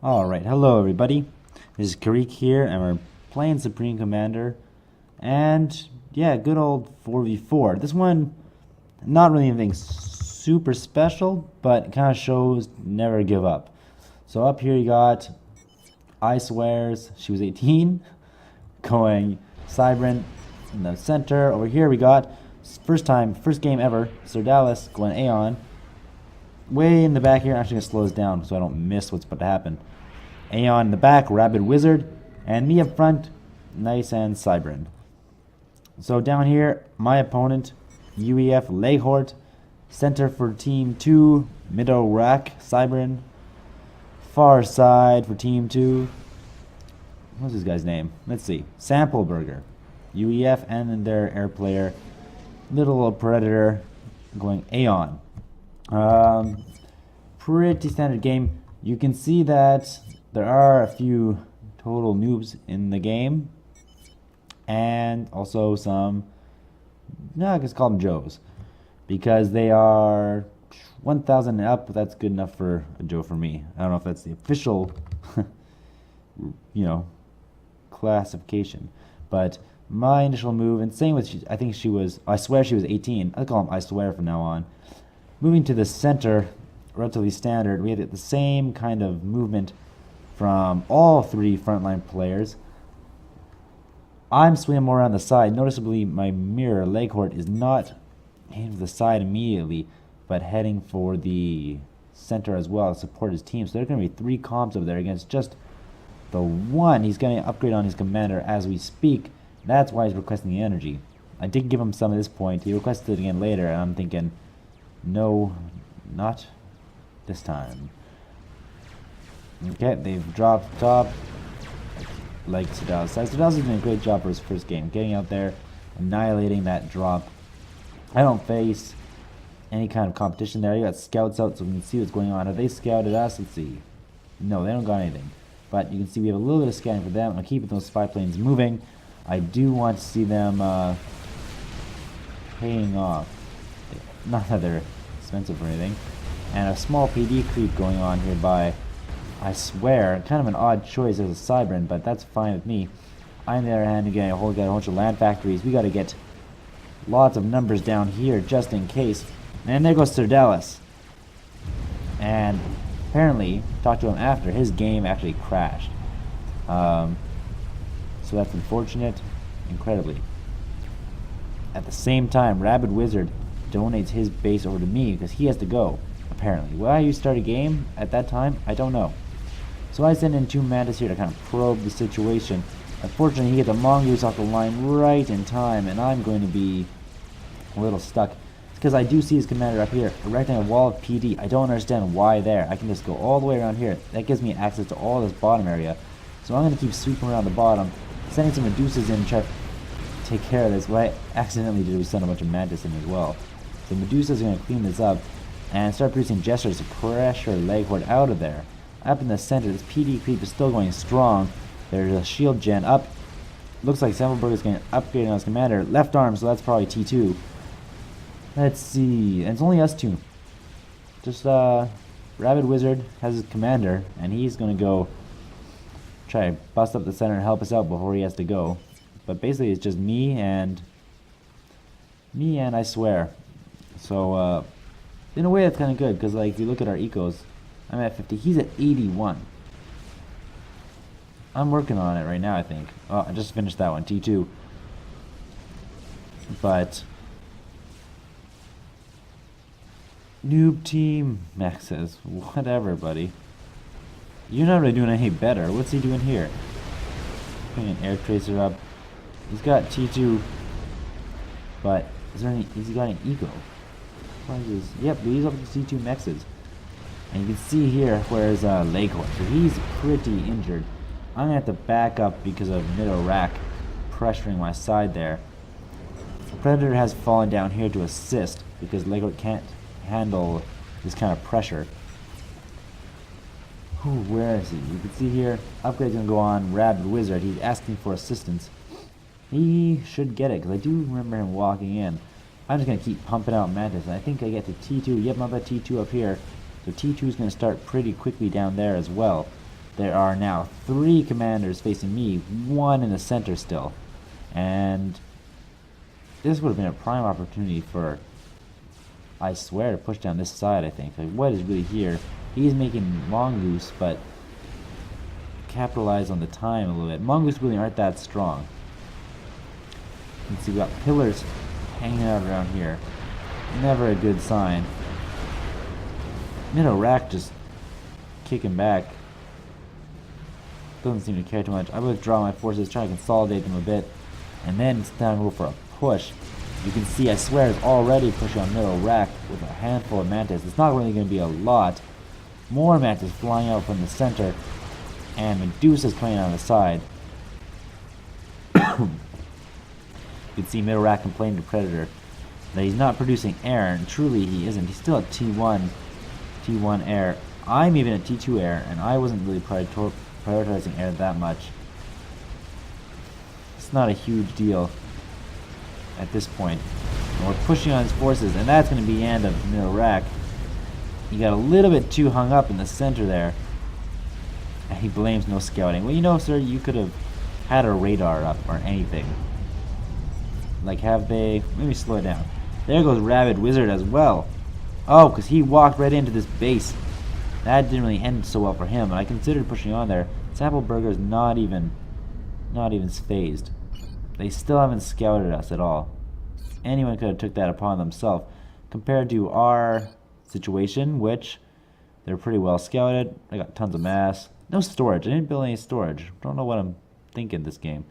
Alright, hello everybody. This is Kiereek here, and we're playing Supreme Commander. And, yeah, good old 4v4. This one, not really anything super special, but it kind of shows never give up. So up here you got I Swears, she was 18, going Cybrin in the center. Over here we got, first game ever, Sir Dallas going Aeon. Way in the back here, I'm actually going to slow this down so I don't miss what's about to happen. Aeon in the back, Rabid Wizard, and me up front, Nice and Cybrin. So down here, my opponent, UEF Leghort, center for Team 2, Middle Rack, Cybrin, far side for Team 2, what's this guy's name? Let's see, Sampleburger, UEF and their air player, Little Predator, going Aeon. Pretty standard game. You can see that there are a few total noobs in the game, and also some, no, I guess call them Joes, because they are 1,000 and up. That's good enough for a Joe for me. I don't know if that's the official, classification, but my initial move, and same with, I swear she was 18. I'll call him I Swear from now on. Moving to the center, relatively standard, we had the same kind of movement from all three frontline players. I'm swinging more around the side. Noticeably, my mirror, Leghort, is not heading to the side immediately, but heading for the center as well to support his team. So there are going to be 3 comps over there against just the one. He's going to upgrade on his commander as we speak. That's why he's requesting the energy. I did give him some at this point. He requested it again later, and I'm thinking, no, not this time. Okay, they've dropped top. Like Sadal says. Sadal's doing a great job for his first game. Getting out there, annihilating that drop. I don't face any kind of competition there. I got scouts out so we can see what's going on. Have they scouted us? Let's see. No, they don't got anything. But you can see we have a little bit of scouting for them. I'm keeping those spy planes moving. I do want to see them paying off. Not that they're expensive or anything. And a small PD creep going on here by I Swear. Kind of an odd choice as a Cybrin, but that's fine with me. On the other hand, again, got a bunch of land factories. We got to get lots of numbers down here just in case. And there goes Sir Dallas. And apparently, talked to him after, his game actually crashed. So that's unfortunate, incredibly. At the same time, Rabid Wizard donates his base over to me because he has to go, apparently. Why you start a game at that time, I don't know. So I send in 2 Mantis here to kind of probe the situation. Unfortunately, he gets a Mongoose off the line right in time, and I'm going to be a little stuck. It's because I do see his commander up here, erecting a wall of PD. I don't understand why there. I can just go all the way around here. That gives me access to all this bottom area. So I'm going to keep sweeping around the bottom, sending some Medusas in to try to take care of this. What I accidentally did was send a bunch of Mantis in as well. So Medusa's going to clean this up and start producing gestures to pressure Leghort out of there. Up in the center, this PD creep is still going strong. There's a shield gen up. Looks like Sampleburger is going to upgrade on his commander. Left arm, so that's probably T2. Let's see. And it's only us 2. Just, Rabid Wizard has his commander, and he's going to go try to bust up the center and help us out before he has to go. But basically, it's just me and I Swear. So, in a way, that's kind of good, because, like, if you look at our ecos, I'm at 50. He's at 81. I'm working on it right now, I think. Oh, I just finished that one, T2. But noob team, Max says, whatever, buddy. You're not really doing any better. What's he doing here? Putting an air tracer up. He's got T2, but has he got an eco? Yep, but he's up to C2 mexes. And you can see here where's Leghort. So he's pretty injured. I'm going to have to back up because of Middle Rack pressuring my side there. The Predator has fallen down here to assist because Leghort can't handle this kind of pressure. Where is he? You can see here, upgrade's going to go on Rabid Wizard. He's asking for assistance. He should get it because I do remember him walking in. I'm just going to keep pumping out Mantis. I think I get to T2. Yep, I'm at T2 up here. So T2 is going to start pretty quickly down there as well. there are now 3 commanders facing me, 1 in the center still. And this would have been a prime opportunity for, I swear, to push down this side, I think. Like, what is really here? He's making mongoose, but capitalize on the time a little bit. Mongoose really aren't that strong. You can see we got pillars hanging out around here. Never a good sign. Middle rack just kicking back. Doesn't seem to care too much. I withdraw my forces, try to consolidate them a bit, and then it's time to go for a push. You can see, I swear, it's already pushing on middle rack with a handful of mantis. It's not really going to be a lot. More mantis flying out from the center, and Medusa's playing on the side. You can see middle rack complaining to Predator that he's not producing air, and truly he isn't. He's still at T1 air. I'm even at T2 air, and I wasn't really prioritizing air that much. It's not a huge deal at this point. And we're pushing on his forces, and that's going to be the end of middle rack. He got a little bit too hung up in the center there, and he blames no scouting. Well, you know, sir, you could have had a radar up or anything. Like, have they... Let me slow it down. There goes Rabid Wizard as well. Oh, because he walked right into this base. That didn't really end so well for him, and I considered pushing on there. Sampleburger's not even phased. They still haven't scouted us at all. Anyone could have took that upon themselves. Compared to our situation, which they're pretty well scouted. I got tons of mass. No storage. I didn't build any storage. Don't know what I'm thinking this game.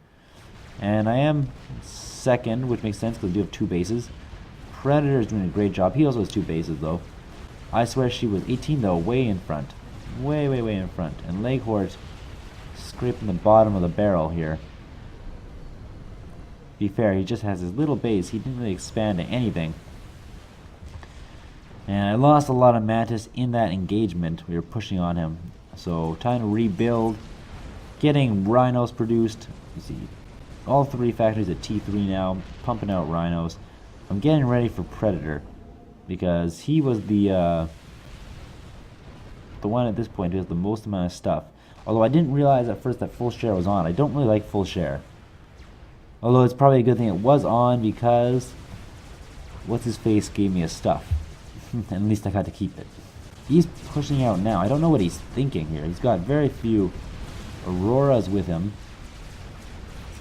And I am second, which makes sense because I do have 2 bases. Predator is doing a great job. He also has 2 bases, though. I swear she was 18, though, way in front. Way in front. And Leghorn scraping the bottom of the barrel here. Be fair, he just has his little base. He didn't really expand to anything. And I lost a lot of mantis in that engagement. We were pushing on him. So, time to rebuild. Getting rhinos produced. You see, all 3 factories at T3 now, pumping out rhinos. I'm getting ready for Predator, because he was the one at this point who has the most amount of stuff. Although I didn't realize at first that full share was on. I don't really like full share. Although it's probably a good thing it was on, because what's his face gave me his stuff. And at least I got to keep it. He's pushing out now. I don't know what he's thinking here. He's got very few Auroras with him.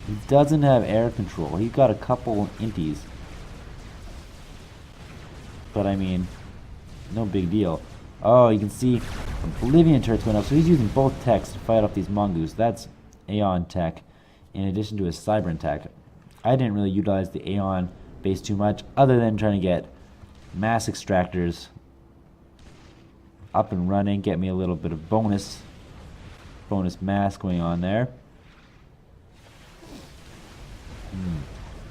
He doesn't have air control. He's got a couple inties. But I mean, no big deal. Oh, you can see Oblivion turrets went up. So he's using both techs to fight off these mongoose. That's Aeon tech, in addition to his Cybern tech. I didn't really utilize the Aeon base too much, other than trying to get mass extractors up and running, get me a little bit of bonus mass going on there.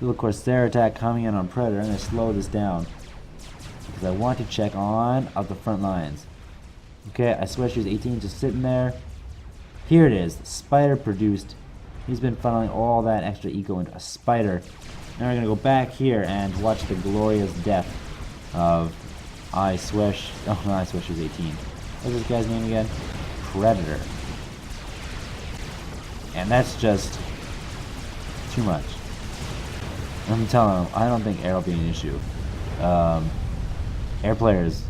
Little Corsair attack coming in on Predator. I'm going to slow this down because I want to check on out the front lines. Okay, I swear she was 18, just sitting there. Here it is. The spider produced. He's been funneling all that extra eco into a spider. Now we're going to go back here and watch the glorious death of I swear she was 18. What's this guy's name again? Predator. And that's just too much. I'm telling him, I don't think air will be an issue. Air player's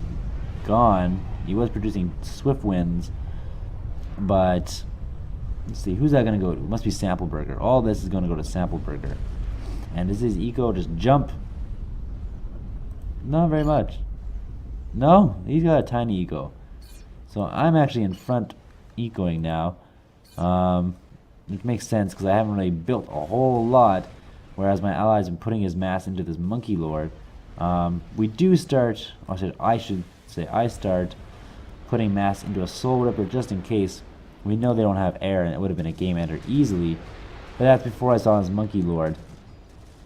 gone. He was producing swift winds, but let's see, who's that going to go to? It must be Sampleburger. All this is going to go to Sampleburger. And does his eco just jump? Not very much. No, he's got a tiny eco. So I'm actually in front ecoing now. Which makes sense because I haven't really built a whole lot, whereas my allies have been putting his mass into this monkey lord. We do start, I should say I start putting mass into a soul ripper just in case. We know they don't have air and it would have been a game ender easily, but that's before I saw his monkey lord.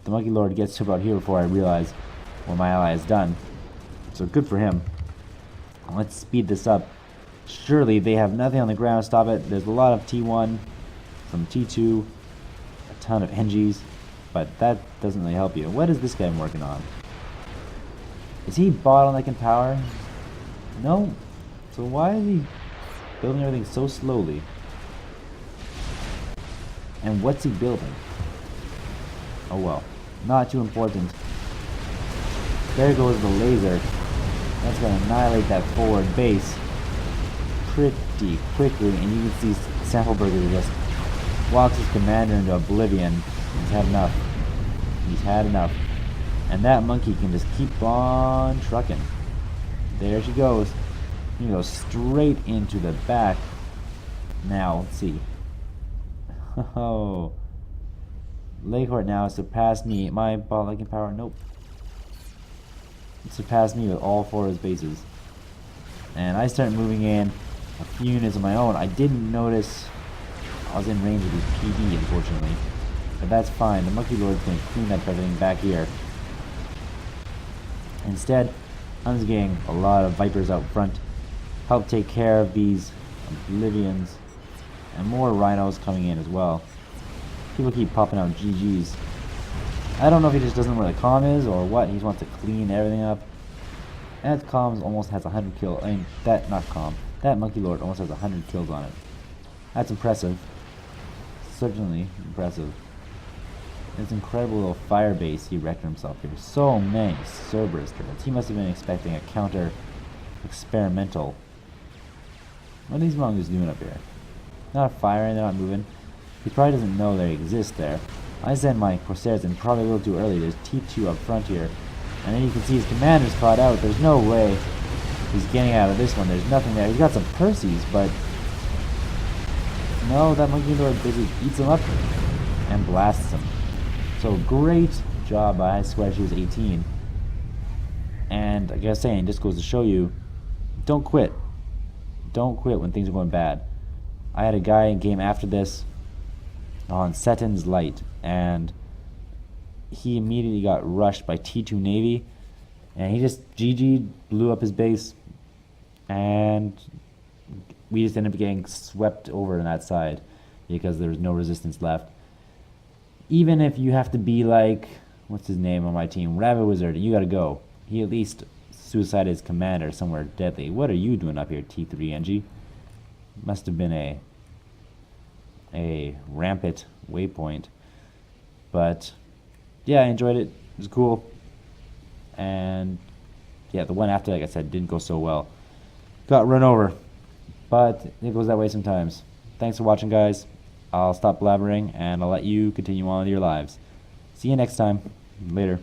The monkey lord gets to about here before I realize what my ally has done. So good for him. Let's speed this up. Surely they have nothing on the ground to stop it. There's a lot of T1, some T2, a ton of NGs, but that doesn't really help you. What is this guy working on? Is he bottlenecking power? No. So why is he building everything so slowly? And what's he building? Oh well, not too important. There goes the laser. That's going to annihilate that forward base pretty quickly, and you can see Sampleburger just walks his commander into oblivion. He's had enough. He's had enough. And that monkey can just keep on trucking. There she goes. She goes straight into the back. Now, let's see. Oh. Leghorn now has surpassed me. My ball lightning power? Nope. It surpassed me with all 4 of his bases. And I start moving in a few units of my own. I didn't notice I was in range of his PD, unfortunately. But that's fine. The Monkey Lord's going to clean up everything back here. Instead, I'm just getting a lot of Vipers out front. Help take care of these Oblivions. And more Rhinos coming in as well. People keep popping out GGs. I don't know if he just doesn't know where the comm is or what. He just wants to clean everything up. And that comm almost has 100 kills. I mean, not comm. That Monkey Lord almost has 100 kills on it. That's impressive. Certainly impressive. This incredible little fire base he wrecked himself here. So many Cerberus turrets. He must have been expecting a counter experimental. What are these mongoose doing up here? Not a fire and they're not moving. He probably doesn't know they exist there. I sent my Corsairs in probably a little too early. There's T2 up front here. And then you can see his commander's caught out. There's no way he's getting out of this one. There's nothing there. He's got some Perseus, but no, that Monkey Lord basically eats him up and blasts him. So great job by, I swear she was 18. And like I was saying, just goes to show you, don't quit. Don't quit when things are going bad. I had a guy in game after this on Seton's Light, and he immediately got rushed by T2 Navy, and he just GG'd, blew up his base, and we just ended up getting swept over on that side because there was no resistance left. Even if you have to be like, what's his name on my team, Rabbit Wizard, you gotta go. He at least suicided his commander somewhere deadly. What are you doing up here, T3NG? Must have been a rampant waypoint. But yeah, I enjoyed it. It was cool. And yeah, the one after, like I said, didn't go so well. Got run over. But it goes that way sometimes. Thanks for watching, guys. I'll stop blabbering and I'll let you continue on with your lives. See you next time. Later.